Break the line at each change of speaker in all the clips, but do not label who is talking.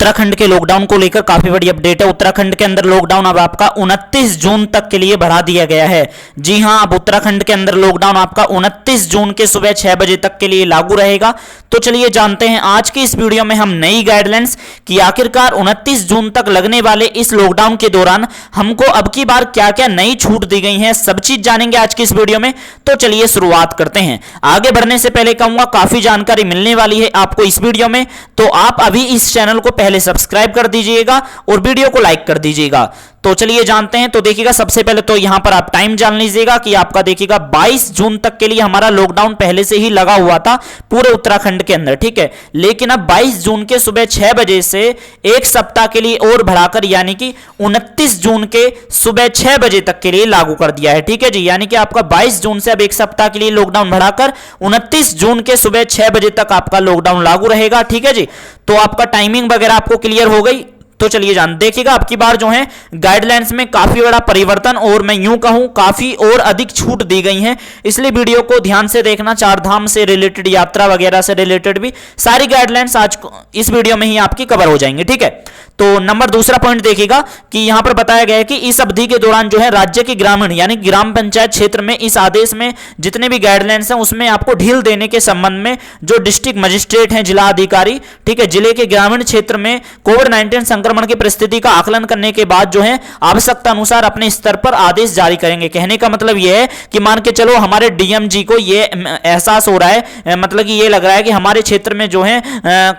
उत्तराखंड के लॉकडाउन को लेकर काफी बड़ी अपडेट है। उत्तराखंड के अंदर लॉकडाउन अब आपका 29 जून तक के लिए बढ़ा दिया गया है। जी हां, अब उत्तराखंड के अंदर लॉकडाउन आपका 29 जून के सुबह 6 बजे तक के लिए लागू रहेगा। तो चलिए जानते हैं आज की इस वीडियो में हम नई गाइडलाइंस कि आखिरकार 29 जून तक लगने वाले इस लॉकडाउन के दौरान हमको अब की बार क्या क्या नई छूट दी गई है, सब चीज जानेंगे आज की इस वीडियो में। तो चलिए शुरुआत करते हैं। आगे बढ़ने से पहले कहूंगा काफी जानकारी मिलने वाली है आपको इस वीडियो में, तो आप अभी इस चैनल को पहले सब्सक्राइब कर दीजिएगा और वीडियो को लाइक कर दीजिएगा। तो चलिए जानते हैं। तो देखिएगा सबसे पहले तो यहां पर आप टाइम जान लीजिएगा कि आपका देखिएगा 22 जून तक के लिए हमारा लॉकडाउन पहले से ही लगा हुआ था पूरे उत्तराखंड के अंदर, ठीक है। लेकिन अब 22 जून के सुबह 6 बजे से एक सप्ताह के लिए और बढ़ाकर यानी कि 29 जून के सुबह 6 बजे तक के लिए लागू कर दिया है, ठीक है जी। यानी कि आपका 22 जून से अब एक सप्ताह के लिए लॉकडाउन बढ़ाकर 29 जून के सुबह 6 बजे तक आपका लॉकडाउन लागू रहेगा, ठीक है जी। तो आपका टाइमिंग वगैरह आपको क्लियर हो गई। तो चलिए देखिएगा अब की बार जो है गाइडलाइंस में काफी बड़ा परिवर्तन और मैं यूं कहूं काफी और अधिक छूट दी गई है, इसलिए वीडियो को ध्यान से देखना। चार धाम से रिलेटेड, यात्रा वगैरह से रिलेटेड भी सारी गाइडलाइंस आज इस वीडियो में ही आपकी कवर हो जाएंगी, ठीक है। तो नंबर दूसरा पॉइंट देखिएगा कि यहां पर बताया गया है कि इस अवधि के दौरान जो है राज्य के ग्रामीण यानी ग्राम पंचायत क्षेत्र में इस आदेश में जितने भी गाइडलाइंस हैं उसमें आपको ढील देने के संबंध में जो डिस्ट्रिक्ट मजिस्ट्रेट हैं, जिला अधिकारी, ठीक है, जिले के ग्रामीण क्षेत्र में कोविड-19 संक्रमण की परिस्थिति का आकलन करने के बाद जो है आवश्यकता अनुसार अपने स्तर पर आदेश जारी करेंगे। कहने का मतलब यह है कि मान के चलो हमारे डीएम जी को ये एहसास हो रहा है, मतलब कि ये लग रहा है कि हमारे क्षेत्र में जो है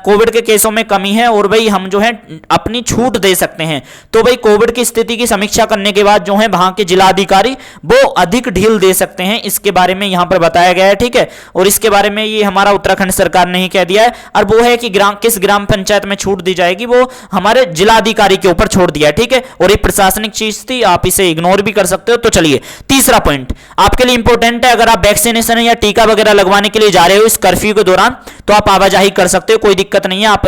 कोविड के केसों में कमी है और भाई हम जो है अपनी छूट दे सकते हैं। तो भाई कोविड की स्थिति की समीक्षा करने के बाद जो है वहां के जिला अधिकारी वो अधिक ढील दे सकते हैं, इसके बारे में यहां पर बताया गया है, ठीक है। और इसके बारे में ये हमारा उत्तराखंड सरकार ने ही कह दिया है, और वो है कि किस ग्राम पंचायत में छूट दी जाएगी वो हमारे जिला अधिकारी के ऊपर छोड़ दिया है, ठीक है। और ये प्रशासनिक चीज थी, आप इसे इग्नोर भी कर सकते हो। तो चलिए तीसरा पॉइंट आपके लिए इंपॉर्टेंट है। अगर आप वैक्सीनेशन या टीका वगैरह लगवाने के लिए जा रहे हो इस कर्फ्यू के दौरान तो आप आवाजाही कर सकते हो, कोई दिक्कत नहीं है। आप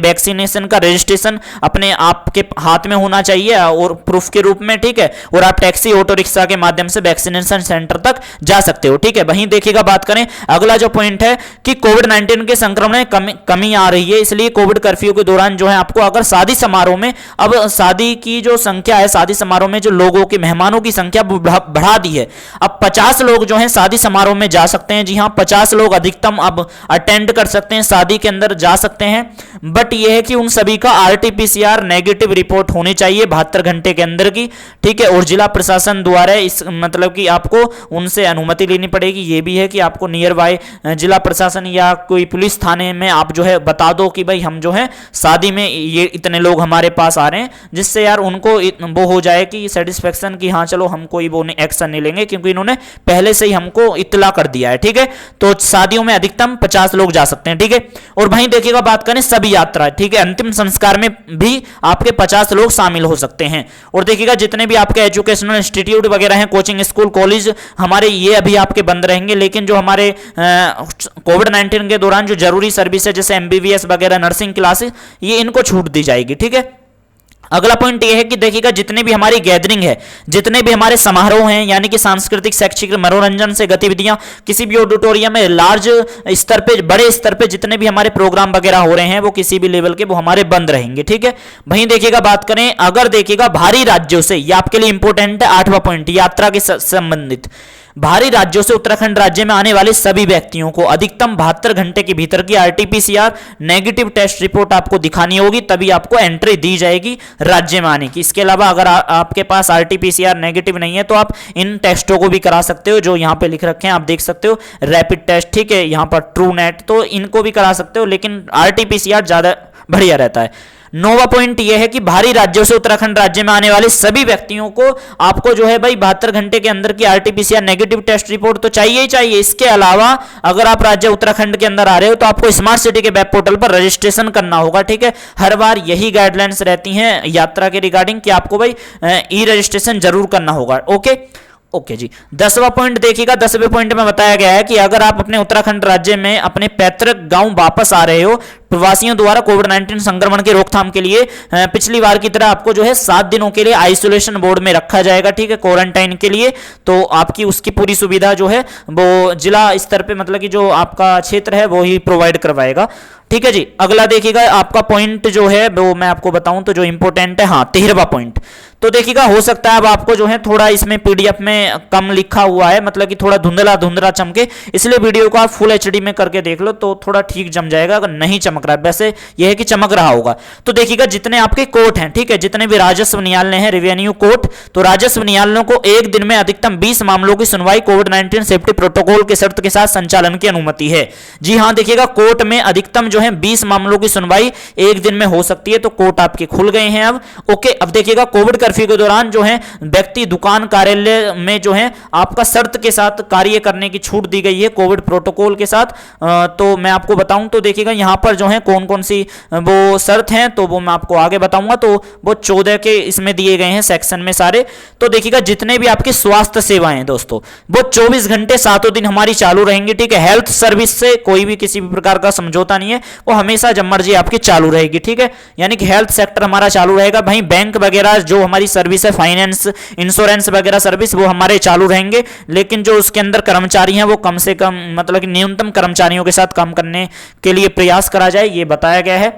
वैक्सीनेशन का रजिस्ट्रेशन अपने आपके हाथ में होना चाहिए और प्रूफ के रूप में, ठीक है। और आप टैक्सी, ऑटो रिक्शा के माध्यम से वैक्सीनेशन सेंटर तक जा सकते हो, ठीक है। वहीं देखिएगा बात करें अगला जो पॉइंट है कि कोविड-19 के संक्रमण में कमी आ रही है, इसलिए कोविड कर्फ्यू के दौरान जो है आपको अगर शादी समारोह में, अब शादी की जो संख्या है, शादी समारोह में जो लोगों की, मेहमानों की संख्या बढ़ा दी है। अब 50 लोग जो है शादी समारोह में जा सकते हैं। जी हां, 50 लोग अधिकतम अब अटेंड कर सकते हैं, शादी के अंदर जा सकते हैं। बट यह है कि उन सभी का RT-PCR नेगेटिव रिपोर्ट होनी चाहिए 72 घंटे के अंदर की, ठीक है। और जिला प्रशासन द्वारा इस मतलब कि आपको उनसे अनुमति लेनी पड़ेगी। ये भी है कि आपको नियर बाय जिला प्रशासन या कोई पुलिस थाने में आप जो है बता दो कि भाई हम जो है शादी में ये इतने लोग हमारे पास आ रहे हैं, जिससे यार उनको वो हो जाए कि सेटिस्फेक्शन कि हाँ चलो हम कोई वो एक्शन नहीं लेंगे क्योंकि इन्होंने पहले से ही हमको इत्तला कर दिया है, ठीक है। तो शादियों में अधिकतम 50 लोग जा सकते हैं, ठीक है। और वहीं देखिएगा बात करें सभी यात्रा, ठीक है, अंतिम संस्कार में भी आपके 50 लोग शामिल हो सकते हैं। और देखिएगा जितने भी आपके एजुकेशनल इंस्टीट्यूट वगैरह हैं, कोचिंग स्कूल, कॉलेज हमारे, ये अभी आपके बंद रहेंगे। लेकिन जो हमारे कोविड-19 के दौरान जो जरूरी सर्विस है जैसे MBBS वगैरह, नर्सिंग क्लासेस, ये इनको छूट दी जाएगी, ठीक है। अगला पॉइंट ये है कि देखिएगा जितने भी हमारी गैदरिंग है, जितने भी हमारे समारोह हैं, यानी कि सांस्कृतिक, शैक्षिक, मनोरंजन से गतिविधियां, किसी भी ऑडिटोरियम में लार्ज स्तर पे, बड़े स्तर पे जितने भी हमारे प्रोग्राम वगैरह हो रहे हैं वो किसी भी लेवल के वो हमारे बंद रहेंगे, ठीक है। वहीं देखिएगा बात करें अगर देखिएगा बाहरी राज्यों से, ये आपके लिए इंपॉर्टेंट है 8वां पॉइंट, यात्रा के संबंधित बाहरी राज्यों से उत्तराखंड राज्य में आने वाले सभी व्यक्तियों को अधिकतम 72 घंटे के भीतर की RT-PCR नेगेटिव टेस्ट रिपोर्ट आपको दिखानी होगी, तभी आपको एंट्री दी जाएगी राज्य में आने की। इसके अलावा अगर आपके पास RT-PCR नेगेटिव नहीं है तो आप इन टेस्टों को भी करा सकते हो, जो यहाँ पे लिख रखे हैं आप देख सकते हो, रैपिड टेस्ट, ठीक है, यहाँ पर ट्रू नेट, तो इनको भी करा सकते हो, लेकिन RT-PCR ज्यादा बढ़िया रहता है। 9वां पॉइंट यह है कि बाहरी राज्यों से उत्तराखंड राज्य में आने वाले सभी व्यक्तियों को आपको जो है भाई 72 घंटे के अंदर की RT-PCR नेगेटिव टेस्ट रिपोर्ट तो चाहिए ही चाहिए। इसके अलावा अगर आप राज्य उत्तराखंड के अंदर आ रहे हो तो आपको स्मार्ट सिटी के वेब पोर्टल पर रजिस्ट्रेशन करना होगा, ठीक है। हर बार यही गाइडलाइंस रहती हैं यात्रा के रिगार्डिंग कि आपको भाई ई रजिस्ट्रेशन जरूर करना होगा, ओके जी। 10वां पॉइंट देखिएगा, 10वें पॉइंट में बताया गया है कि अगर आप अपने उत्तराखंड राज्य में अपने पैतृक गांव वापस आ रहे हो प्रवासियों द्वारा कोविड-19 संक्रमण के रोकथाम के लिए पिछली बार की तरह आपको जो है 7 दिनों के लिए आइसोलेशन बोर्ड में रखा जाएगा, ठीक है, क्वारंटाइन के लिए। तो आपकी उसकी पूरी सुविधा जो है वो जिला स्तर पे, मतलब कि जो आपका क्षेत्र है वो ही प्रोवाइड करवाएगा, ठीक है जी। अगला देखिएगा आपका पॉइंट जो है वो मैं आपको बताऊं तो जो इंपॉर्टेंट है, हाँ 13वां पॉइंट। तो देखिएगा हो सकता है अब आपको जो है थोड़ा इसमें पीडीएफ में कम लिखा हुआ है, मतलब कि थोड़ा धुंधला धुंधला चमके, इसलिए वीडियो को आप फुल एचडी में करके देख लो तो थोड़ा ठीक जम जाएगा। अगर नहीं चमक रहा है, वैसे यह है कि चमक रहा होगा। तो देखिएगा जितने आपके कोर्ट हैं, ठीक है, जितने भी राजस्व न्यायालय हैं, रेवेन्यू कोर्ट, तो राजस्व न्यायालयों को एक दिन में अधिकतम 20 मामलों की सुनवाई कोविड-19 सेफ्टी प्रोटोकॉल के शर्त के साथ संचालन की अनुमति है। जी हाँ, देखिएगा कोर्ट में अधिकतम जो है 20 मामलों की सुनवाई एक दिन में हो सकती है। तो कोर्ट आपके खुल गए हैं अब, ओके। अब देखिएगा कोविड कर्फ्यू के दौरान जो है व्यक्ति दुकान कार्यालय में जो है आपका शर्त के साथ कार्य करने की छूट दी गई है कोविड प्रोटोकॉल के साथ। तो मैं आपको बताऊं तो देखिएगा यहां पर जो है कौन कौन सी वो शर्त हैं तो वो मैं आपको आगे बताऊंगा। तो वो 14 के इसमें दिए गए हैं सेक्शन में सारे। तो देखिएगा जितने भी आपके स्वास्थ्य सेवाएं हैं दोस्तों वो 24 घंटे 7 दिन हमारी चालू रहेंगी, ठीक है। हेल्थ सर्विस से कोई भी किसी भी प्रकार का समझौता नहीं है, वो हमेशा जब मर्जी आपकी चालू रहेगी, ठीक है। यानी कि हेल्थ सेक्टर हमारा चालू रहेगा। भाई बैंक वगैरह जो हमारी सर्विस है, फाइनेंस, इंश्योरेंस वगैरह सर्विस, वो हमारे चालू रहेंगे। लेकिन जो उसके अंदर कर्मचारी हैं वो कम से कम, मतलब कि न्यूनतम कर्मचारियों के साथ काम करने के लिए प्रयास करा जाए, ये बताया गया है।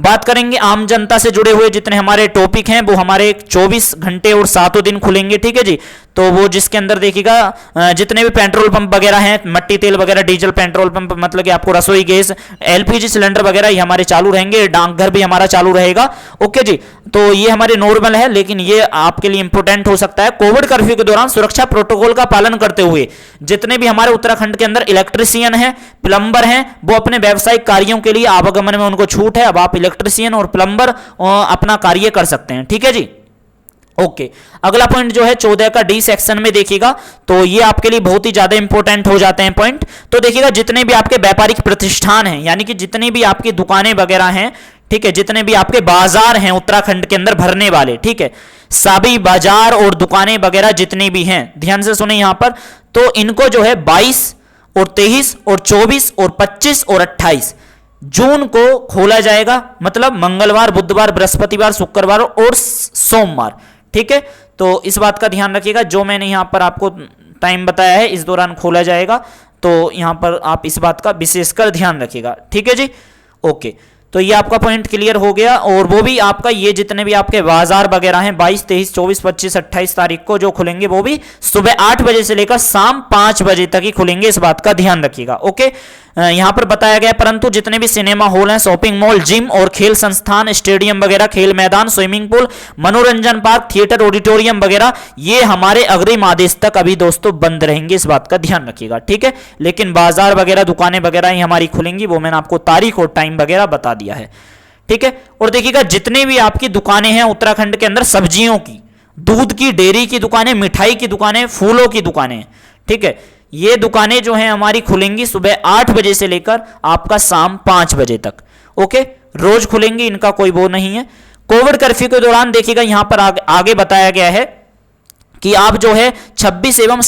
बात करेंगे आम जनता से जुड़े हुए जितने हमारे टॉपिक हैं वो हमारे 24 घंटे और 7 दिन खुलेंगे, ठीक है जी। तो वो जिसके अंदर देखिएगा जितने भी पेट्रोल पंप वगैरह हैं, मट्टी तेल वगैरह, डीजल पेट्रोल पंप, मतलब कि आपको रसोई गैस, एलपीजी सिलेंडर वगैरह ये हमारे चालू रहेंगे। डाकघर भी हमारा चालू रहेगा, ओके जी। तो ये हमारे नॉर्मल है, लेकिन ये आपके लिए इंपॉर्टेंट हो सकता है। कोविड कर्फ्यू के दौरान सुरक्षा प्रोटोकॉल का पालन करते हुए जितने भी हमारे उत्तराखंड के अंदर इलेक्ट्रीशियन है, प्लम्बर हैं, वो अपने व्यावसायिक कार्यों के लिए आवागमन में उनको छूट है। अब आप इलेक्ट्रीशियन और प्लम्बर अपना कार्य कर सकते हैं, ठीक है जी, ओके। अगला पॉइंट जो है 14 का डी सेक्शन में देखिएगा तो ये आपके लिए बहुत ही ज्यादा इंपॉर्टेंट हो जाते हैं पॉइंट। तो देखिएगा जितने भी आपके व्यापारिक प्रतिष्ठान हैं, यानी कि जितनी भी आपकी दुकानें वगैरह हैं, ठीक है, जितने भी आपके बाजार हैं उत्तराखंड के अंदर भरने वाले, ठीक है, सभी बाजार और दुकानें वगैरह जितनी भी हैं, ध्यान से सुने यहां पर। तो इनको जो है 22 और 23 और 24 और 25 और 28 जून को खोला जाएगा, मतलब मंगलवार, बुधवार, बृहस्पतिवार, शुक्रवार और सोमवार, ठीक है। तो इस बात का ध्यान रखिएगा, जो मैंने यहां पर आपको टाइम बताया है इस दौरान खोला जाएगा। तो यहां पर आप इस बात का विशेषकर ध्यान रखिएगा, ठीक है जी, ओके। तो ये आपका पॉइंट क्लियर हो गया। और वो भी आपका ये जितने भी आपके बाजार वगैरह हैं 22, 23, 24, 25, 28 तारीख को जो खुलेंगे वो भी सुबह 8 बजे से लेकर शाम 5 बजे तक ही खुलेंगे, इस बात का ध्यान रखिएगा, ओके। यहां पर बताया गया परंतु जितने भी सिनेमा हॉल हैं, शॉपिंग मॉल, जिम और खेल संस्थान, स्टेडियम वगैरह, खेल मैदान, स्विमिंग पूल, मनोरंजन पार्क, थिएटर, ऑडिटोरियम वगैरह ये हमारे अग्रिम आदेश तक अभी दोस्तों बंद रहेंगे, इस बात का ध्यान रखिएगा, ठीक है। लेकिन बाजार वगैरह, दुकानें वगैरह ही हमारी खुलेंगी, वो मैंने आपको तारीख और टाइम वगैरह बता दिया है, ठीक है। और देखिएगा जितने भी आपकी दुकानें हैं उत्तराखंड के अंदर, सब्जियों की, दूध की, डेयरी की दुकानें, मिठाई की दुकानें, फूलों की दुकानें, ठीक है, ये दुकानें जो हैं हमारी खुलेंगी सुबह 8 बजे से लेकर आपका शाम 5 बजे तक, ओके। रोज खुलेंगी, इनका कोई वो नहीं है। कोविड कर्फ्यू के दौरान देखिएगा यहां पर आगे बताया गया है कि आप जो है 26 एवं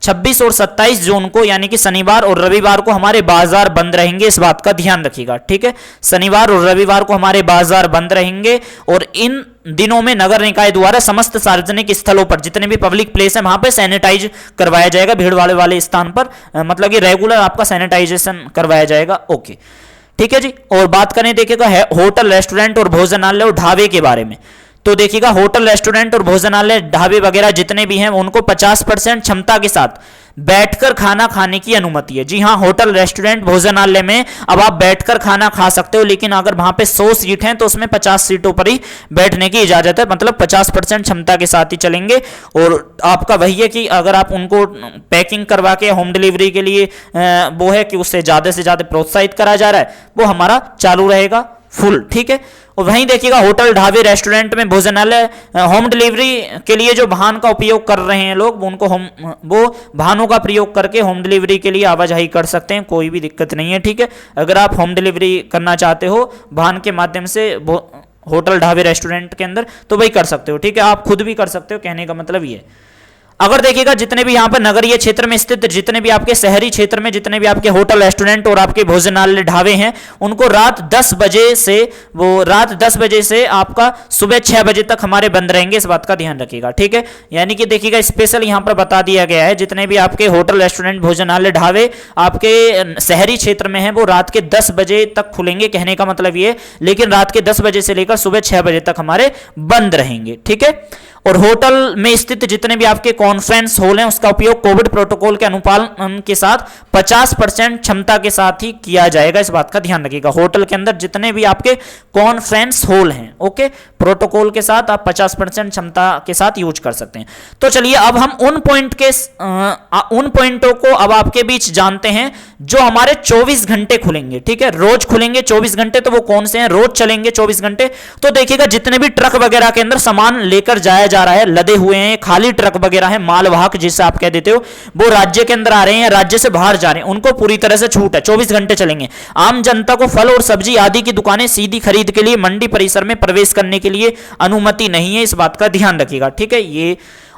26 और 27 जून को, यानी कि शनिवार और रविवार को हमारे बाजार बंद रहेंगे, इस बात का ध्यान रखिएगा, ठीक है। शनिवार और रविवार को हमारे बाजार बंद रहेंगे और इन दिनों में नगर निकाय द्वारा समस्त सार्वजनिक स्थलों पर जितने भी पब्लिक प्लेस है वहां पे सैनिटाइज करवाया जाएगा, भीड़ वाले स्थान पर, मतलब कि रेगुलर आपका सैनिटाइजेशन करवाया जाएगा, ओके, ठीक है जी। और बात करें देखिएगा होटल, रेस्टोरेंट और भोजनालय और ढाबे के बारे में। तो देखिएगा होटल, रेस्टोरेंट और भोजनालय, ढाबे वगैरह जितने भी हैं उनको 50% क्षमता के साथ बैठकर खाना खाने की अनुमति है। जी हाँ, होटल, रेस्टोरेंट, भोजनालय में अब आप बैठकर खाना खा सकते हो, लेकिन अगर वहां पे 100 सीट हैं तो उसमें 50 सीटों पर ही बैठने की इजाजत है, मतलब 50% क्षमता के साथ ही चलेंगे। और आपका वही है कि अगर आप उनको पैकिंग करवा के होम डिलीवरी के लिए वो है कि उससे ज्यादा से ज्यादा प्रोत्साहित करा जा रहा है, वो हमारा चालू रहेगा फुल, ठीक है। और वहीं देखिएगा होटल, ढाबे, रेस्टोरेंट में, भोजनालय, होम डिलीवरी के लिए जो वाहन का उपयोग कर रहे हैं लोग, उनको वो वाहनों का प्रयोग करके होम डिलीवरी के लिए आवाजाही कर सकते हैं, कोई भी दिक्कत नहीं है, ठीक है। अगर आप होम डिलीवरी करना चाहते हो वाहन के माध्यम से होटल, ढाबे, रेस्टोरेंट के अंदर, तो वही कर सकते हो, ठीक है। आप खुद भी कर सकते हो, कहने का मतलब ये। अगर देखिएगा जितने भी यहाँ पर नगरीय क्षेत्र में स्थित जितने भी आपके शहरी क्षेत्र में जितने भी आपके होटल रेस्टोरेंट और आपके भोजनालय ढाबे हैं, उनको रात 10 बजे से आपका सुबह 6 बजे तक हमारे बंद रहेंगे, इस बात का ध्यान रखिएगा। ठीक है, यानी कि देखिएगा स्पेशल यहाँ पर बता दिया गया है जितने भी आपके होटल रेस्टोरेंट भोजनालय ढाबे आपके शहरी क्षेत्र में है वो रात के 10 बजे तक खुलेंगे, कहने का मतलब ये, लेकिन रात के 10 बजे से लेकर सुबह 6 बजे तक हमारे बंद रहेंगे। ठीक है, और होटल में स्थित जितने भी आपके कॉन्फ्रेंस हॉल हैं उसका उपयोग कोविड प्रोटोकॉल के अनुपालन के साथ 50% क्षमता के साथ ही किया जाएगा, इस बात का ध्यान रखिएगा। होटल के अंदर जितने भी आपके कॉन्फ्रेंस हॉल हैं, ओके, प्रोटोकॉल के साथ आप 50% क्षमता के साथ यूज कर सकते हैं। तो चलिए अब हम उन पॉइंटों को अब आपके बीच जानते हैं जो हमारे 24 घंटे खुलेंगे। ठीक है, रोज खुलेंगे 24 घंटे, तो वो कौन से हैं, रोज चलेंगे 24 घंटे। तो देखिएगा जितने भी ट्रक वगैरह के अंदर सामान लेकर जाया जा रहा है, लदे हुए हैं, खाली ट्रक वगैरह है, मालवाहक जिसे आप कह देते हो, वो राज्य के अंदर आ रहे हैं, राज्य से बाहर जा रहे हैं, उनको पूरी तरह से छूट है, 24 घंटे चलेंगे। आम जनता को फल और सब्जी आदि की दुकानें सीधी खरीद के लिए मंडी परिसर में प्रवेश करने के लिए अनुमति नहीं है, इस बात का ध्यान रखिएगा। ठीक है, ये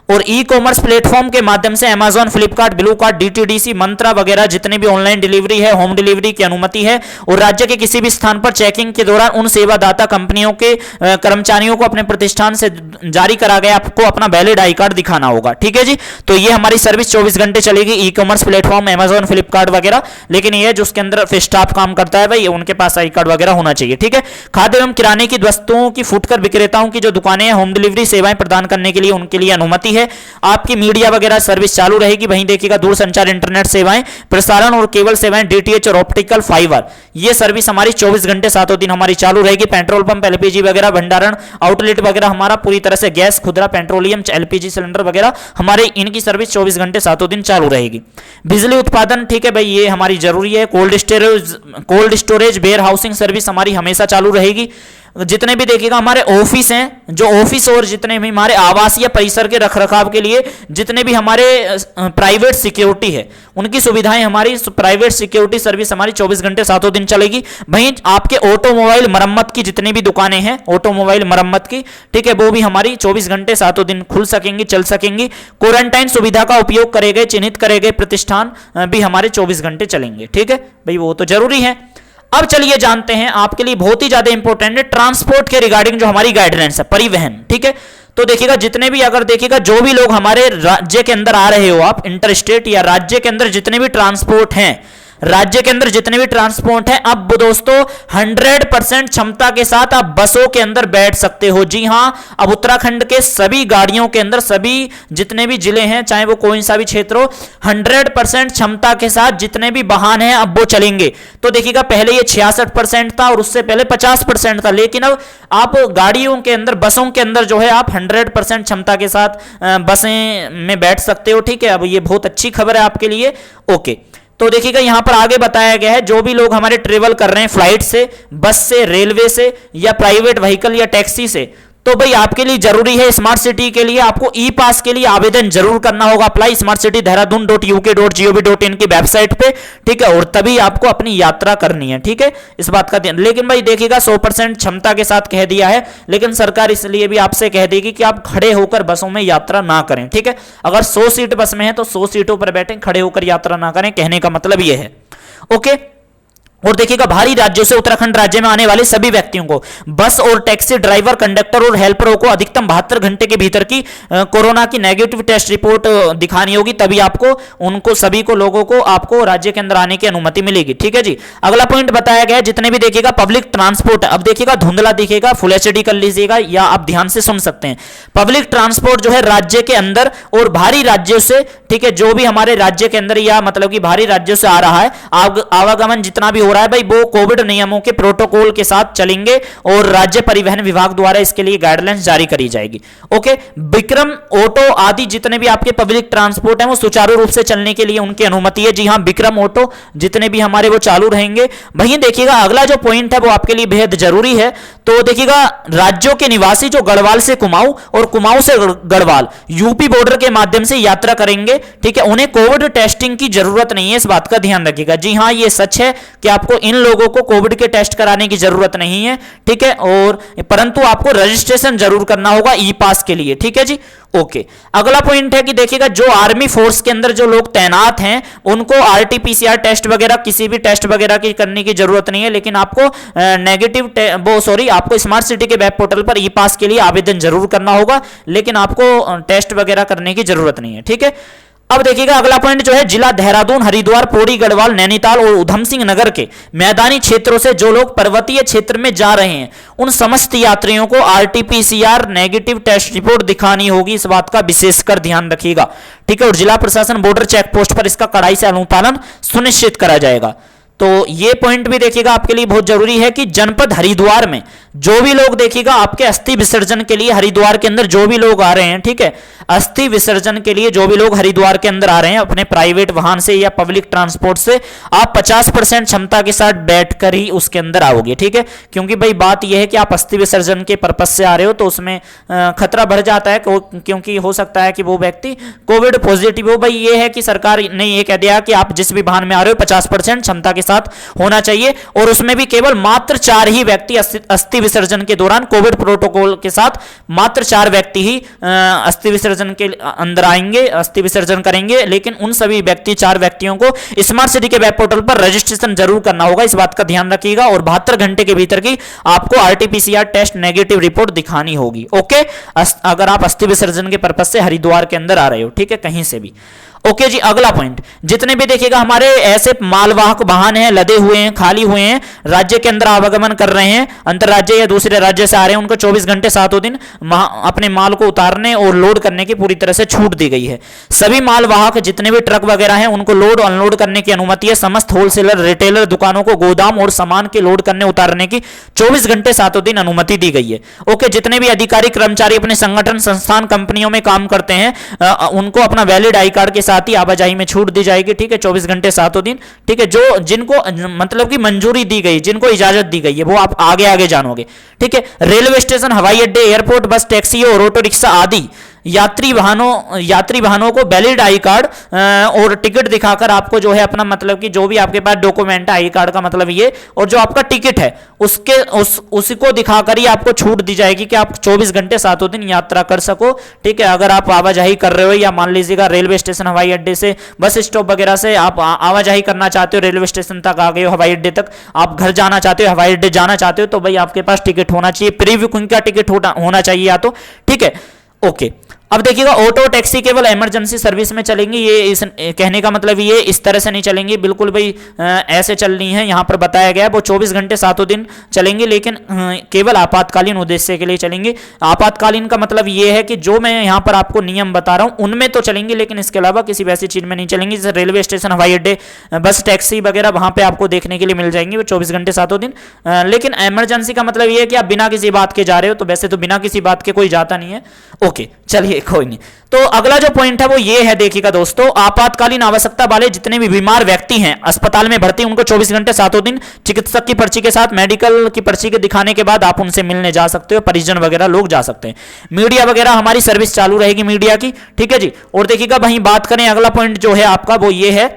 और ई कॉमर्स प्लेटफॉर्म के माध्यम से अमेजॉन, फ्लिपकार्ट, ब्लू कार्ट, डीटीडीसी, मंत्रा वगैरह जितने भी ऑनलाइन डिलीवरी है, होम डिलीवरी की अनुमति है। और राज्य के किसी भी स्थान पर चेकिंग के दौरान उन सेवादाता कंपनियों के कर्मचारियों को अपने प्रतिष्ठान से जारी करा गया आपको अपना वैलिड आई कार्ड दिखाना होगा। ठीक है जी, तो ये हमारी सर्विस 24 घंटे चलेगी, e commerce platform, Amazon, Flipkart वगैरह। लेकिन ये जो उसके अंदर स्टाफ काम करता है भाई, उनके पास आई कार्ड वगैरह होना चाहिए। ठीक है, खाद्य एवं किराने की वस्तुओं की फुटकर विक्रेताओं की जो दुकानें हैं, होम डिलीवरी सेवाएं प्रदान करने के लिए उनके लिए अनुमति है। आपकी मीडिया वगैरह सर्विस चालू रहेगी। वहीं देखिएगा दूरसंचार, इंटरनेट सेवाएं, प्रसारण और केबल सेवाएं, डीटीएच और ऑप्टिकल फाइबर, ये सर्विस हमारी 24 घंटे 7 दिन हमारी चालू रहेगी। पेट्रोल पंप, एलपीजी वगैरह, भंडारण आउटलेट वगैरह हमारा पूरी तरह से गैस, खुदरा पेट्रोलियम, एलपीजी सिलेंडर वगैरह हमारे इनकी सर्विस 24 घंटे 7 दिन चालू रहेगी। बिजली उत्पादन, ठीक है भाई, ये हमारी जरूरी है। Cold storage warehousing service हमारी हमेशा चालू रहेगी। जितने भी देखिएगा हमारे ऑफिस हैं, जो ऑफिस और जितने भी हमारे आवासीय परिसर के रखरखाव के लिए जितने भी हमारे प्राइवेट सिक्योरिटी है, उनकी सुविधाएं, हमारी प्राइवेट सिक्योरिटी सर्विस हमारी 24 घंटे 7 दिन चलेगी। वहीं आपके ऑटोमोबाइल मरम्मत की जितनी भी दुकानें हैं, ऑटोमोबाइल मरम्मत की, ठीक है, वो भी हमारी 24 घंटे 7 दिन खुल सकेंगी, चल सकेंगी। क्वारंटाइन सुविधा का उपयोग करे गए, चिन्हित करे गए प्रतिष्ठान भी हमारे 24 घंटे चलेंगे। ठीक है भाई, वो तो जरूरी है। अब चलिए जानते हैं, आपके लिए बहुत ही ज्यादा इंपॉर्टेंट है, ट्रांसपोर्ट के रिगार्डिंग जो हमारी गाइडलाइंस है, परिवहन। ठीक है, तो देखिएगा जितने भी, अगर देखिएगा जो भी लोग हमारे राज्य के अंदर आ रहे हो आप, इंटर स्टेट या राज्य के अंदर जितने भी ट्रांसपोर्ट हैं, राज्य के अंदर जितने भी ट्रांसपोर्ट हैं, अब दोस्तों 100% क्षमता के साथ आप बसों के अंदर बैठ सकते हो। जी हां, अब उत्तराखंड के सभी गाड़ियों के अंदर, सभी जितने भी जिले हैं, चाहे वो कोई सा भी क्षेत्र हो, 100% क्षमता के साथ जितने भी वाहन हैं अब वो चलेंगे। तो देखिएगा पहले ये 66% था और उससे पहले 50% था, लेकिन अब आप गाड़ियों के अंदर, बसों के अंदर जो है आप 100% क्षमता के साथ बसें में बैठ सकते हो। ठीक है, अब ये बहुत अच्छी खबर है आपके लिए। ओके, तो देखिएगा यहां पर आगे बताया गया है, जो भी लोग हमारे ट्रेवल कर रहे हैं फ्लाइट से, बस से, रेलवे से या प्राइवेट व्हीकल या टैक्सी से, तो भाई आपके लिए जरूरी है, स्मार्ट सिटी के लिए आपको ई पास के लिए आवेदन जरूर करना होगा। अप्लाई स्मार्ट सिटी देहरादून.uk.gov.in की वेबसाइट पे, ठीक है, और तभी आपको अपनी यात्रा करनी है। ठीक है, इस बात का ध्यान। लेकिन भाई देखिएगा 100% क्षमता के साथ कह दिया है, लेकिन सरकार इसलिए भी आपसे कह देगी कि आप खड़े होकर बसों में यात्रा ना करें। ठीक है, अगर 100 सीट बस में है तो 100 सीटों पर बैठें, खड़े होकर यात्रा ना करें, कहने का मतलब यह है। ओके, और देखिएगा बाहरी राज्यों से उत्तराखंड राज्य में आने वाले सभी व्यक्तियों को, बस और टैक्सी ड्राइवर, कंडक्टर और हेल्परों को अधिकतम 72 घंटे के भीतर की कोरोना की नेगेटिव टेस्ट रिपोर्ट दिखानी होगी, तभी आपको, उनको सभी को, लोगों को आपको राज्य के अंदर आने की अनुमति मिलेगी। ठीक है जी, अगला पॉइंट बताया गया है, जितने भी देखिएगा पब्लिक ट्रांसपोर्ट, अब देखिएगा धुंधला दिखेगा, फुल एचडी कर लीजिएगा या आप ध्यान से सुन सकते हैं। पब्लिक ट्रांसपोर्ट जो है राज्य के अंदर और बाहरी राज्यों से, ठीक है, जो भी हमारे राज्य के अंदर या मतलब कि बाहरी राज्यों से आ रहा है, आवागमन जितना भी हो रहा है भाई, वो कोविड नियमों के प्रोटोकॉल के साथ चलेंगे और राज्य परिवहन विभाग द्वारा इसके लिए गाइडलाइंस जारी करी जाएगी। ओके, विक्रम ऑटो आदि जितने भी आपके पब्लिक ट्रांसपोर्ट हैं वो सुचारू रूप से चलने के लिए उनकी अनुमति है। जी हां, विक्रम ऑटो जितने भी हमारे वो चालू रहेंगे। वहीं देखिएगा अगला जो पॉइंट है वो आपके लिए बेहद जरूरी है। तो देखिएगा राज्यों के निवासी जो गढ़वाल से कुमाऊं और कुमाऊं से गढ़वाल यूपी बॉर्डर के माध्यम से यात्रा करेंगे, ठीक है, उन्हें कोविड टेस्टिंग की जरूरत नहीं है, इस बात का ध्यान रखिएगा। जी हां, ये सच है कि आप आपको इन लोगों को कोविड के टेस्ट कराने की जरूरत नहीं है, ठीक है, और परंतु आपको रजिस्ट्रेशन जरूर करना होगा ई पास के लिए, ठीक है जी। ओके, अगला पॉइंट है कि देखिएगा जो आर्मी फोर्स के अंदर जो लोग तैनात हैं उनको आरटीपीसीआर टेस्ट वगैरह किसी भी टेस्ट वगैरह की करने की जरूरत नहीं है, लेकिन आपको आपको स्मार्ट सिटी के वेब पोर्टल पर ई पास के लिए आवेदन जरूर करना होगा, लेकिन आपको टेस्ट वगैरह करने की जरूरत नहीं है, ठीक है। अब देखिएगा अगला पॉइंट जो है, जिला देहरादून, हरिद्वार, पौड़ी, गढ़वाल, नैनीताल और उधम सिंह नगर के मैदानी क्षेत्रों से जो लोग पर्वतीय क्षेत्र में जा रहे हैं उन समस्त यात्रियों को आरटीपीसीआर नेगेटिव टेस्ट रिपोर्ट दिखानी होगी, इस बात का विशेषकर ध्यान रखिएगा, ठीक है। और जिला प्रशासन बॉर्डर चेक पोस्ट पर इसका कड़ाई से अनुपालन सुनिश्चित करा जाएगा। तो ये पॉइंट भी देखिएगा आपके लिए बहुत जरूरी है कि जनपद हरिद्वार में जो भी लोग देखिएगा आपके अस्थि विसर्जन के लिए हरिद्वार के अंदर जो भी लोग आ रहे हैं, ठीक है, अस्थि विसर्जन के लिए जो भी लोग हरिद्वार के अंदर आ रहे हैं अपने प्राइवेट वाहन से या पब्लिक ट्रांसपोर्ट से, आप 50% क्षमता के साथ बैठकर ही उसके अंदर आओगे, ठीक है। क्योंकि भाई बात यह है कि आप अस्थि विसर्जन के पर्पज से आ रहे हो तो उसमें खतरा बढ़ जाता है, क्योंकि हो सकता है कि वो व्यक्ति कोविड पॉजिटिव हो। भाई ये है कि सरकार ने ये कह दिया कि आप जिस भी वाहन में आ रहे हो 50% क्षमता के साथ होना चाहिए, और उसमें भी केवल मात्र 4 ही व्यक्ति अस्थि विसर्जन के दौरान कोविड प्रोटोकॉल के साथ मात्र 4 व्यक्ति ही अस्थि विसर्जन के अंदर आएंगे, अस्थि विसर्जन करेंगे। लेकिन उन सभी 4 व्यक्तियों को स्मार्ट सिटी के वेब पोर्टल पर रजिस्ट्रेशन जरूर करना होगा, इस बात का ध्यान रखिएगा, और 72 घंटे के भीतर की आपको आरटीपीसीआर टेस्ट नेगेटिव रिपोर्ट दिखानी होगी। ओके, अगर आप अस्थि विसर्जन के पर्पज से हरिद्वार के अंदर आ रहे हो, ठीक है, कहीं से भी। ओके जी, अगला पॉइंट, जितने भी देखिएगा हमारे ऐसे मालवाहक वाहन हैं, लदे हुए हैं, खाली हुए हैं, राज्य के अंदर आवागमन कर रहे हैं, अंतरराज्य या दूसरे राज्य से आ रहे हैं, उनको 24 घंटे 7 दिन अपने माल को उतारने और लोड करने की पूरी तरह से छूट दी गई है। सभी मालवाहक जितने भी ट्रक वगैरह हैं उनको लोड अनलोड करने की अनुमति है। समस्त होलसेलर रिटेलर दुकानों को गोदाम और सामान के लोड करने उतारने की 24 घंटे 7 दिन अनुमति दी गई है। ओके, जितने भी अधिकारी कर्मचारी अपने संगठन संस्थान कंपनियों में काम करते हैं उनको अपना वैलिड आई कार्ड के साथ ही आवाजाही में छूट दी जाएगी, ठीक है, 24 घंटे 7 दिन, ठीक है। जो जिनको मतलब की मंजूरी दी गई, जिनको इजाजत दी गई है, वो आप आगे आगे जानोगे, ठीक है। रेलवे स्टेशन, हवाई अड्डे, एयरपोर्ट, बस, टैक्सी और ऑटो रिक्शा आदि यात्री वाहनों को वैलिड आई कार्ड और टिकट दिखाकर आपको जो है अपना मतलब कि जो भी आपके पास डॉक्यूमेंट है, आई कार्ड का मतलब ये, और जो आपका टिकट है उसी को दिखाकर ही आपको छूट दी जाएगी कि आप 24 घंटे 7 दिन यात्रा कर सको, ठीक है। अगर आप आवाजाही कर रहे हो या मान लीजिएगा रेलवे स्टेशन, हवाई अड्डे से, बस स्टॉप वगैरह से आप आवाजाही करना चाहते हो, रेलवे स्टेशन तक आ गए हो, हवाई अड्डे तक आप घर जाना चाहते हो, हवाई अड्डे जाना चाहते हो, तो भाई आपके पास टिकट होना चाहिए, प्री बुकिंग का टिकट होना चाहिए या तो, ठीक है। ओके, अब देखिएगा ऑटो टैक्सी केवल इमरजेंसी सर्विस में चलेंगी, ये इस कहने का मतलब ये इस तरह से नहीं चलेंगी, बिल्कुल भाई ऐसे चलनी है, यहाँ पर बताया गया है वो 24 घंटे 7 दिन चलेंगी, लेकिन केवल आपातकालीन उद्देश्य के लिए चलेंगी। आपातकालीन का मतलब ये है कि जो मैं यहाँ पर आपको नियम बता रहा हूँ उनमें तो चलेंगी, लेकिन इसके अलावा किसी वैसी चीज में नहीं चलेंगी। जैसे रेलवे स्टेशन, हवाई अड्डे, बस, टैक्सी वगैरह वहाँ पे आपको देखने के लिए मिल जाएंगी वो 24 घंटे 7 दिन। लेकिन इमरजेंसी का मतलब ये है कि आप बिना किसी बात के जा रहे हो, तो वैसे तो बिना किसी बात के कोई जाता नहीं है। ओके, चलिए कोई नहीं। तो अगला जो पॉइंट है वो ये है, देखिएगा दोस्तों, आपातकालीन आवश्यकता वाले जितने भी बीमार व्यक्ति हैं अस्पताल में भर्ती, उनको 24 घंटे 7 दिन चिकित्सक की पर्ची के साथ, मेडिकल की पर्ची के दिखाने के बाद आप उनसे मिलने जा सकते हो, परिजन वगैरह लोग जा सकते हैं। मीडिया वगैरह हमारी सर्विस चालू रहेगी मीडिया की, ठीक है जी। और देखिएगा वहीं बात करें, अगला पॉइंट जो है आपका वो ये है,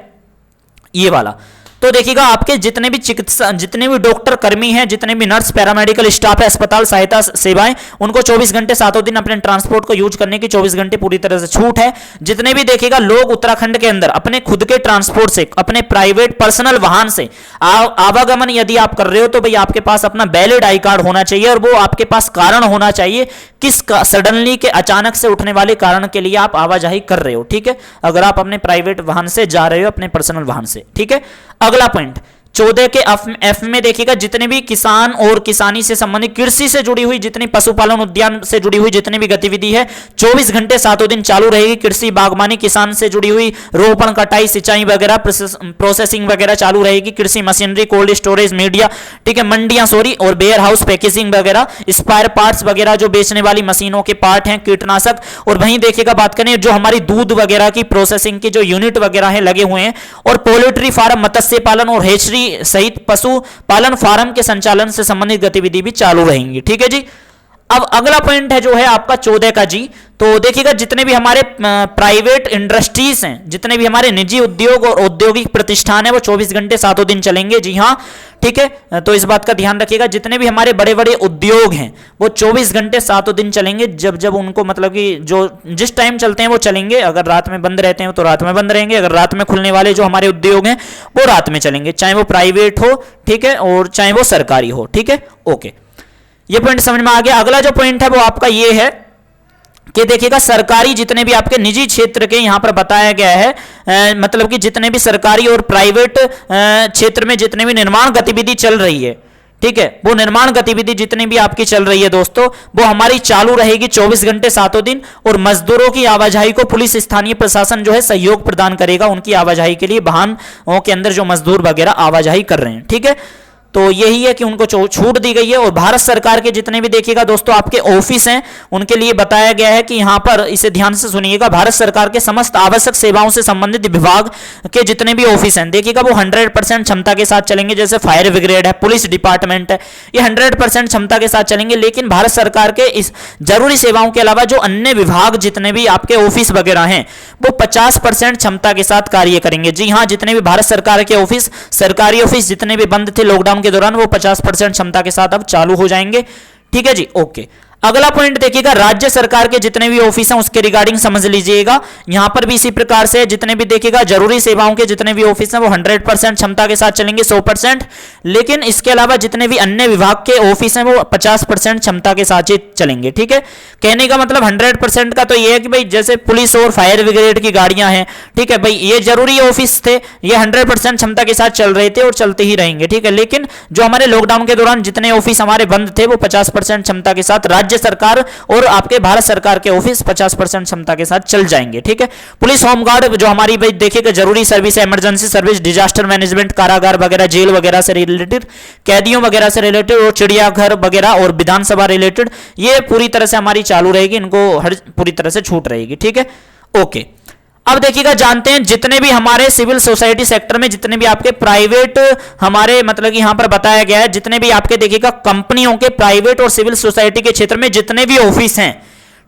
ये वाला, तो देखिएगा आपके जितने भी चिकित्सा, जितने भी डॉक्टर कर्मी हैं, जितने भी नर्स, पैरामेडिकल स्टाफ है, अस्पताल सहायता सेवाएं, उनको 24 घंटे 7 दिन अपने ट्रांसपोर्ट को यूज करने की 24 घंटे पूरी तरह से छूट है। जितने भी देखिएगा लोग उत्तराखंड के अंदर अपने खुद के ट्रांसपोर्ट से, अपने प्राइवेट पर्सनल वाहन से आवागमन यदि आप कर रहे हो तो भाई आपके पास अपना वैलिड आई कार्ड होना चाहिए, और वो आपके पास कारण होना चाहिए, किस सडनली के अचानक से उठने वाले कारण के लिए आप आवाजाही कर रहे हो, ठीक है। अगर आप अपने प्राइवेट वाहन से जा रहे हो, अपने पर्सनल वाहन से, ठीक है। अगला पॉइंट 14 के एफ में देखिएगा जितने भी किसान और किसानी से संबंधित, कृषि से जुड़ी हुई, जितनी पशुपालन उद्यान से जुड़ी हुई जितनी भी गतिविधि है 24 घंटे 7 दिन चालू रहेगी। कृषि, बागवानी, किसान से जुड़ी हुई रोपण, कटाई, सिंचाई वगैरह, प्रोसेसिंग वगैरह चालू रहेगी। कृषि मशीनरी, कोल्ड स्टोरेज, मीडिया, ठीक है, मंडियां और वेयर हाउस, पैकेजिंग वगैरह, स्पायर पार्ट्स वगैरह जो बेचने वाली मशीनों के पार्ट हैं, कीटनाशक, और वहीं देखिएगा बात करें जो हमारी दूध वगैरह की प्रोसेसिंग की जो यूनिट वगैरह है लगे हुए हैं, और पोल्ट्री फार्म, मत्स्य पालन और हेचरी सहित पशु पालन फार्म के संचालन से संबंधित गतिविधि भी चालू रहेंगी, ठीक है जी। अब अगला पॉइंट है जो है आपका 14 का जी। तो देखिएगा जितने भी हमारे प्राइवेट इंडस्ट्रीज हैं, जितने भी हमारे निजी उद्योग और औद्योगिक प्रतिष्ठान है वो 24 घंटे 7 दिन चलेंगे। जी हाँ, ठीक है, तो इस बात का ध्यान रखिएगा। जितने भी हमारे बड़े बड़े उद्योग हैं वो 24 घंटे 7 दिन चलेंगे। जब जब उनको मतलब कि जो जिस टाइम चलते हैं वो चलेंगे। अगर रात में बंद रहते हैं तो रात में बंद रहेंगे, अगर रात में खुलने वाले जो हमारे उद्योग हैं वो रात में चलेंगे, चाहे वो प्राइवेट हो, ठीक है, और चाहे वो सरकारी हो। ठीक है, ओके, ये पॉइंट समझ में आ गया। अगला जो पॉइंट है वो आपका ये है कि देखिएगा सरकारी जितने भी आपके निजी क्षेत्र के यहां पर बताया गया है, मतलब कि जितने भी सरकारी और प्राइवेट क्षेत्र में जितने भी निर्माण गतिविधि चल रही है, ठीक है, वो निर्माण गतिविधि जितनी भी आपकी चल रही है दोस्तों, वो हमारी चालू रहेगी 24 घंटे 7 दिन। और मजदूरों की आवाजाही को पुलिस स्थानीय प्रशासन जो है सहयोग प्रदान करेगा उनकी आवाजाही के लिए, वाहनों के अंदर जो मजदूर वगैरह आवाजाही कर रहे हैं। ठीक है, तो यही है कि उनको छूट दी गई है। और भारत सरकार के जितने भी देखिएगा दोस्तों आपके ऑफिस हैं उनके लिए बताया गया है कि यहां पर इसे ध्यान से सुनिएगा, भारत सरकार के समस्त आवश्यक सेवाओं से संबंधित विभाग के जितने भी ऑफिस हैं देखिएगा वो 100% क्षमता के साथ चलेंगे। जैसे फायर ब्रिगेड है, पुलिस डिपार्टमेंट है, ये 100% क्षमता के साथ चलेंगे। लेकिन भारत सरकार के इस जरूरी सेवाओं के अलावा जो अन्य विभाग जितने भी आपके ऑफिस वगैरह हैं वो 50% क्षमता के साथ कार्य करेंगे। जी हाँ, जितने भी भारत सरकार के ऑफिस, सरकारी ऑफिस जितने भी बंद थे लॉकडाउन के दौरान वो 50% क्षमता के साथ अब चालू हो जाएंगे। ठीक है जी, ओके। अगला पॉइंट देखिएगा राज्य सरकार के जितने भी ऑफिस हैं उसके रिगार्डिंग समझ लीजिएगा। यहां पर भी इसी प्रकार से जितने भी देखिएगा जरूरी सेवाओं के जितने भी ऑफिस हैं वो 100% क्षमता के साथ चलेंगे, 100%। लेकिन इसके अलावा जितने भी अन्य विभाग के ऑफिस हैं वो 50% क्षमता के साथ ही चलेंगे। ठीक है, कहने का मतलब 100% का तो ये है कि भाई जैसे पुलिस और फायर ब्रिगेड की गाड़ियां हैं, ठीक है भाई, ये जरूरी ऑफिस थे, ये 100% क्षमता के साथ चल रहे थे और चलते ही रहेंगे। ठीक है, लेकिन जो हमारे लॉकडाउन के दौरान जितने ऑफिस हमारे बंद थे वो 50% क्षमता के साथ राज्य सरकार और आपके भारत सरकार के ऑफिस 50% क्षमता के साथ चल जाएंगे। ठीक है, पुलिस, होमगार्ड जो हमारी भाई देखिएगा जरूरी service, emergency service, disaster management, कारागार वगैरह, जेल वगैरह से रिलेटेड, कैदियों वगैरह से रिलेटेड और चिड़ियाघर वगैरह और विधानसभा रिलेटेड, ये पूरी तरह से हमारी चालू रहेगी, इनको हर पूरी तरह से छूट रहेगी। ठीक है, ओके। अब देखिएगा जानते हैं जितने भी हमारे सिविल सोसाइटी सेक्टर में जितने भी आपके प्राइवेट हमारे मतलब कि यहां पर बताया गया है जितने भी आपके देखिएगा कंपनियों के प्राइवेट और सिविल सोसाइटी के क्षेत्र में जितने भी ऑफिस हैं,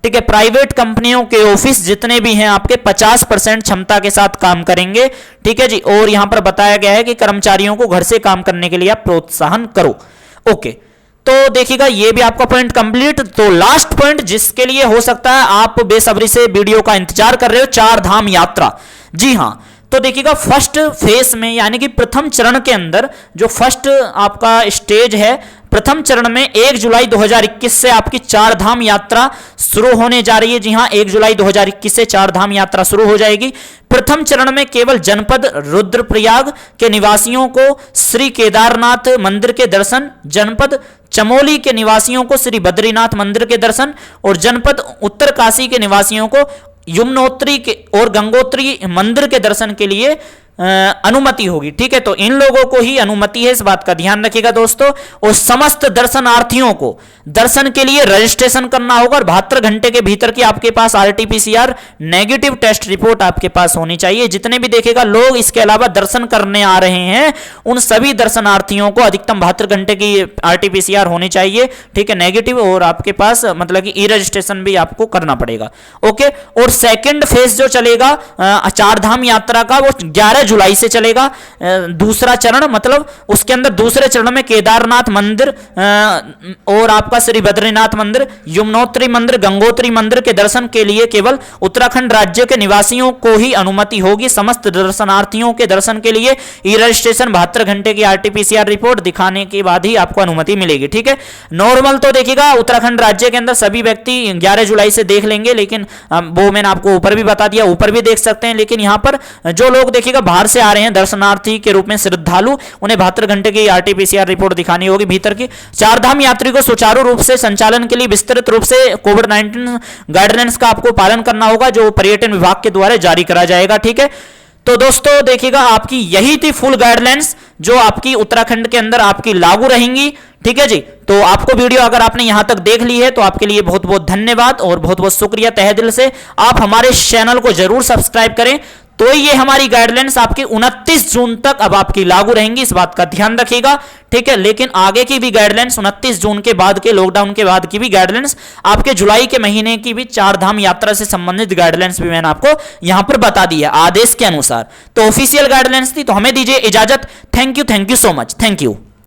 ठीक है, प्राइवेट कंपनियों के ऑफिस जितने भी हैं आपके 50% क्षमता के साथ काम करेंगे। ठीक है जी, और यहां पर बताया गया है कि कर्मचारियों को घर से काम करने के लिए आप प्रोत्साहन करो। ओके, तो देखिएगा ये भी आपका पॉइंट कंप्लीट। तो लास्ट पॉइंट जिसके लिए हो सकता है आप बेसब्री से वीडियो का इंतजार कर रहे हो, 4 धाम यात्रा। जी हां, तो देखिएगा फर्स्ट फेज में यानी कि प्रथम चरण के अंदर जो फर्स्ट आपका स्टेज है, प्रथम चरण में 1 जुलाई 2021 से आपकी 4 धाम यात्रा शुरू होने जा रही है। जी हां, 1 जुलाई 2021 से 4 धाम यात्रा शुरू हो जाएगी। प्रथम चरण में केवल जनपद रुद्रप्रयाग के निवासियों को श्री केदारनाथ मंदिर के दर्शन, जनपद चमोली के निवासियों को श्री बद्रीनाथ मंदिर के दर्शन और जनपद उत्तरकाशी के निवासियों को यमुनोत्री के और गंगोत्री मंदिर के दर्शन के लिए अनुमति होगी। ठीक है, तो इन लोगों को ही अनुमति है, इस बात का ध्यान रखिएगा दोस्तों। और समस्त दर्शनार्थियों को दर्शन के लिए रजिस्ट्रेशन करना होगा और 72 घंटे के भीतर की आपके पास RT-PCR नेगेटिव टेस्ट रिपोर्ट आपके पास होनी चाहिए। जितने भी देखिएगा लोग इसके अलावा दर्शन करने आ रहे हैं उन सभी दर्शनार्थियों को अधिकतम 72 घंटे की RT-PCR होनी चाहिए। ठीक है, नेगेटिव, और आपके पास मतलब कि ई रजिस्ट्रेशन भी आपको करना पड़ेगा। ओके, और सेकेंड फेज जो चलेगा 4 धाम यात्रा का वो 11 जुलाई से चलेगा। दूसरा चरण मतलब उसके अंदर दूसरे चरण में केदारनाथ मंदिर और आपका श्री बद्रीनाथ मंदिर, यमुनोत्री मंदिर, गंगोत्री मंदिर के दर्शन के लिए केवल उत्तराखंड राज्य के निवासियों को ही अनुमति होगी। समस्त दर्शनार्थियों के दर्शन के लिए ई रजिस्ट्रेशन, 72 घंटे की RT-PCR रिपोर्ट दिखाने के बाद ही आपको अनुमति मिलेगी। ठीक है, नॉर्मल तो देखिएगा उत्तराखंड राज्य के अंदर सभी व्यक्ति 11 जुलाई से देख लेंगे, लेकिन वो मैंने आपको ऊपर भी बता दिया, ऊपर भी देख सकते हैं। लेकिन यहां पर जो लोग देखिएगा बाहर से आ रहे हैं दर्शनार्थी के रूप में श्रद्धालु, उन्हें 72 घंटे की RT-PCR रिपोर्ट दिखानी होगी भीतर की। 4 धाम यात्री को सुचारू रूप से संचालन के लिए विस्तृत रूप से कोविड-19 गाइडलाइंस का आपको पालन करना होगा जो पर्यटन विभाग के द्वारा जारी करा जाएगा। ठीक है, तो दोस्तों देखिएगा आपकी यही थी फुल गाइडलाइंस जो आपकी उत्तराखंड के अंदर आपकी लागू रहेंगी। ठीक है जी, तो आपको वीडियो अगर आपने यहां तक देख ली है तो आपके लिए बहुत बहुत धन्यवाद और बहुत बहुत शुक्रिया तहे दिल से। आप हमारे चैनल को जरूर सब्सक्राइब करें तो ये हमारी गाइडलाइंस आपकी 29 जून तक अब आपकी लागू रहेंगी, इस बात का ध्यान रखिएगा, ठीक है। लेकिन आगे की भी गाइडलाइंस 29 जून के बाद के लॉकडाउन के बाद की भी गाइडलाइंस, आपके जुलाई के महीने की भी 4 धाम यात्रा से संबंधित गाइडलाइंस भी मैंने आपको यहां पर बता दी है आदेश के अनुसार। तो ऑफिशियल गाइडलाइंस थी, तो हमें दीजिए इजाजत। Thank you so much, thank you.